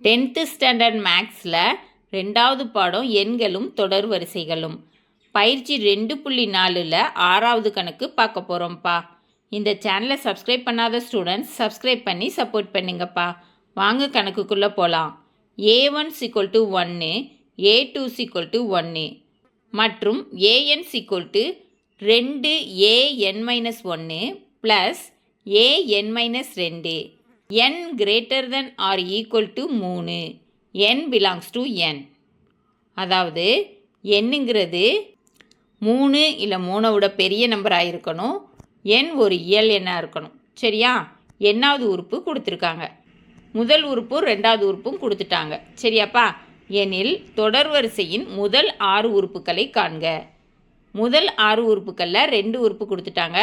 10th standard மேக்ஸில் 2வது பாடம் எண்களும் தொடர் வரிசைகளும் பயிற்சி 2.4ல் 6வது கணக்கு பார்க்க போகிறோம்ப்பா. இந்த சேனலை சப்ஸ்கிரைப் பண்ணாத ஸ்டூடெண்ட்ஸ் சப்ஸ்கிரைப் பண்ணி சப்போர்ட் பண்ணுங்கப்பா. வாங்க கணக்குக்குள்ளே போகலாம். a1 = 1, a2 = 1 மற்றும் an = 2an-1 + an-2 n greater than or equal to 3 n belongs to n. அதாவது என்னங்கிறது 3 இல்லை 3 விட பெரிய நம்பராக இருக்கணும். n ஒரு இயல் எண்ணாக இருக்கணும். சரியா? எண்ணாவது உறுப்பு கொடுத்துருக்காங்க. முதல் உறுப்பும் 2வது உறுப்பும் கொடுத்துட்டாங்க. சரியாப்பா? எனில் தொடர் வரிசையின் முதல் 6 உறுப்புகளை காண்க. முதல் 6 உறுப்புகளில் 2 உறுப்பு கொடுத்துட்டாங்க.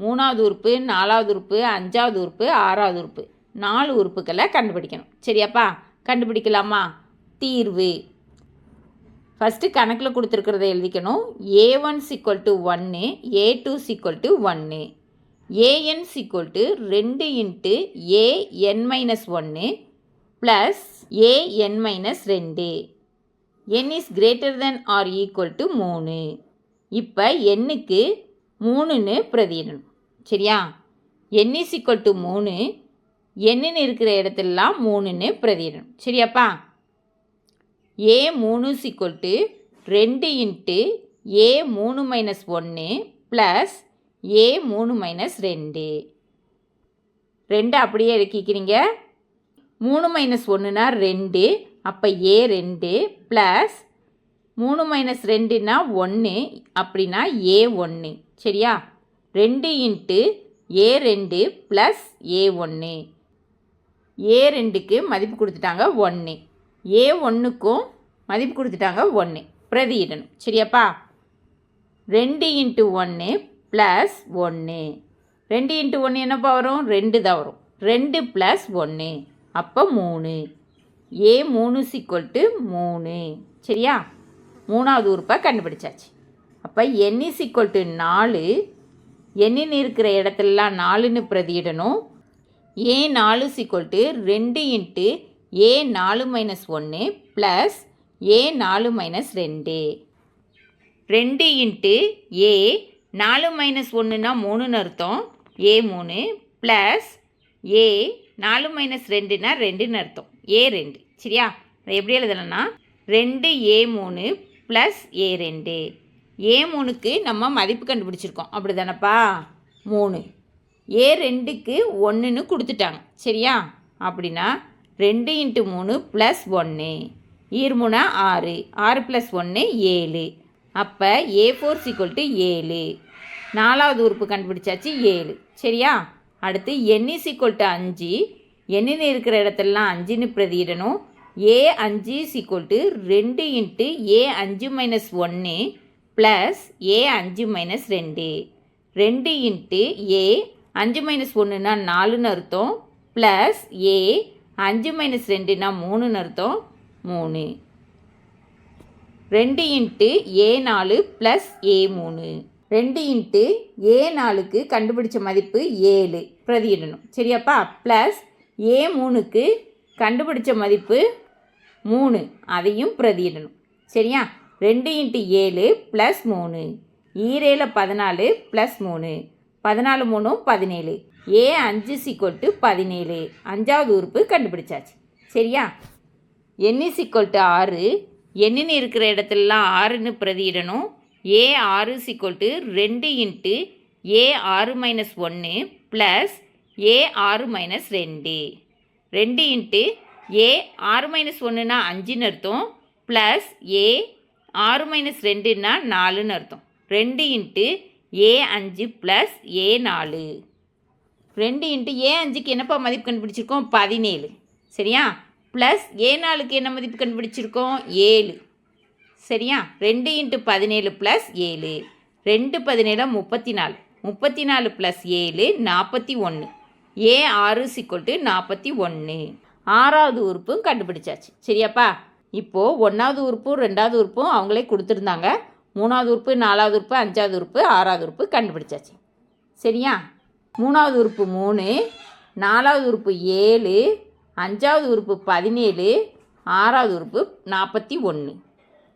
3வது உறுப்பு, 4வது உறுப்பு, 5வது உறுப்பு, 6வது உறுப்பு, 4 உறுப்புகளை கண்டுபிடிக்கணும். சரியாப்பா? கண்டுபிடிக்கலாமா? தீர்வு ஃபஸ்ட்டு கணக்கில் கொடுத்துருக்கிறத எழுதிக்கணும். a1 = 1, a2 = 1, an = 2 × an-1 + an-2 n is greater than or equal to 3. இப்போ எண்ணுக்கு 3ன்னு பிரதியிடணும். சரியா? n is equal to 3, என்னன்னு இருக்கிற இடத்துலலாம் 3ன்னு பிரதியிடணும். சரியாப்பா? a3 = 2 × a3 - 1 + a3 - 2. 2 அப்படியே இறக்கிக்கிறீங்க. 3 - 1னா 2, அப்போ a2 + 3 - 2னா 1, அப்படின்னா a1. சரியா? 2 × a2 + a1. a2க்கு மதிப்பு கொடுத்துட்டாங்க 1, a1க்கும் மதிப்பு கொடுத்துட்டாங்க 1. பிரதியிடணும். சரியாப்பா? 2 × 1 + 1. 2 × 1 என்னப்பா வரும்? 2 தான் வரும். 2 + 1 அப்போ 3. a3 = 3. சரியா? 3வது உறுப்பை கண்டுபிடிச்சாச்சு. அப்போ n = 4, என்னன்னு இருக்கிற இடத்துலலாம் 4ன்னு பிரதியிடணும். a4 = 2 × a4 - 1 + a4 - 2. 2 × a4 - 1னா 3ன்னு அர்த்தம், a3 + a4 - 2னா 2ன்னு அர்த்தம், a2. சரியா? அதை எப்படி எழுதலைன்னா 2a3 + a2. a3க்கு நம்ம மதிப்பு கண்டுபிடிச்சிருக்கோம். அப்படி தானப்பா? 3. a2க்கு 1ன்னு கொடுத்துட்டாங்க. சரியா? அப்படின்னா 2 × 3 + 1, 3 6, 6 + 1 7. அப்போ a4 = 7. 4வது உறுப்பு கண்டுபிடிச்சாச்சு 7. சரியா? அடுத்து n = 5, என்னன்னு இருக்கிற இடத்துலலாம் 5ன்னு பிரதியிடணும். a5 = 2 × a5 - 1 + a5 - 2. 2 × a5 - 1னா 4ன்னு அர்த்தம், ப்ளஸ் a5 - 2னா 3ன்னு அர்த்தம், 3. 2 × a4 + a3. 2 × a4க்கு கண்டுபிடிச்ச மதிப்பு 7, பிரதியிடணும். சரியாப்பா? ப்ளஸ் a3க்கு கண்டுபிடிச்ச மதிப்பு 3, அதையும் பிரதியிடணும். சரியா? 2 × 7 + 3, 7 14 + 3, 14 3 17. a5 = 17. 5வது உறுப்பு கண்டுபிடிச்சாச்சு. சரியா? n = 6, என்னன்னு இருக்கிற இடத்துலலாம் 6ன்னு பிரதியிடணும். a6 = 2 × a6 - 1 + a6 - 2. 2 × a6 - 1னா 5ன்னு அர்த்தம், ப்ளஸ் a6 - 2னா 4ன்னு அர்த்தம். 2 × a5 + a4. 2 × a5க்கு என்னப்பா மதிப்பு கண்டுபிடிச்சிருக்கோம்? 17. சரியா? ப்ளஸ் a4க்கு என்ன மதிப்பு கண்டுபிடிச்சிருக்கோம்? 7. சரியா? 2 × 17 + 7. 2 17 34. 34 + 7 41. a6 = 41. 6வது உறுப்பும் கண்டுபிடிச்சாச்சு. சரியாப்பா? இப்போது 1வது உறுப்பும் 2வது உறுப்பும் அவங்களே கொடுத்துருந்தாங்க. 3வது உறுப்பு, 4வது உறுப்பு, 5வது உறுப்பு, 6வது உறுப்பு கண்டுபிடிச்சாச்சு. சரியா? 3வது உறுப்பு 3, 4வது உறுப்பு 7, அஞ்சாவது உறுப்பு 17, ஆறாவது உறுப்பு 41.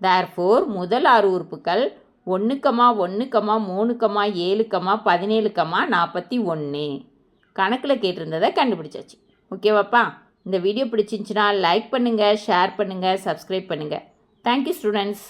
தேர்ஃபோர் முதல் 6 உறுப்புகள் 1, 1, 3, 7, 17, 41. கணக்கில் கேட்டிருந்ததை கண்டுபிடிச்சாச்சு. ஓகேவாப்பா? இந்த வீடியோ பிடிச்சிருந்துச்சுன்னா லைக் பண்ணுங்கள், ஷேர் பண்ணுங்கள், சப்ஸ்கிரைப் பண்ணுங்கள். Thank you students.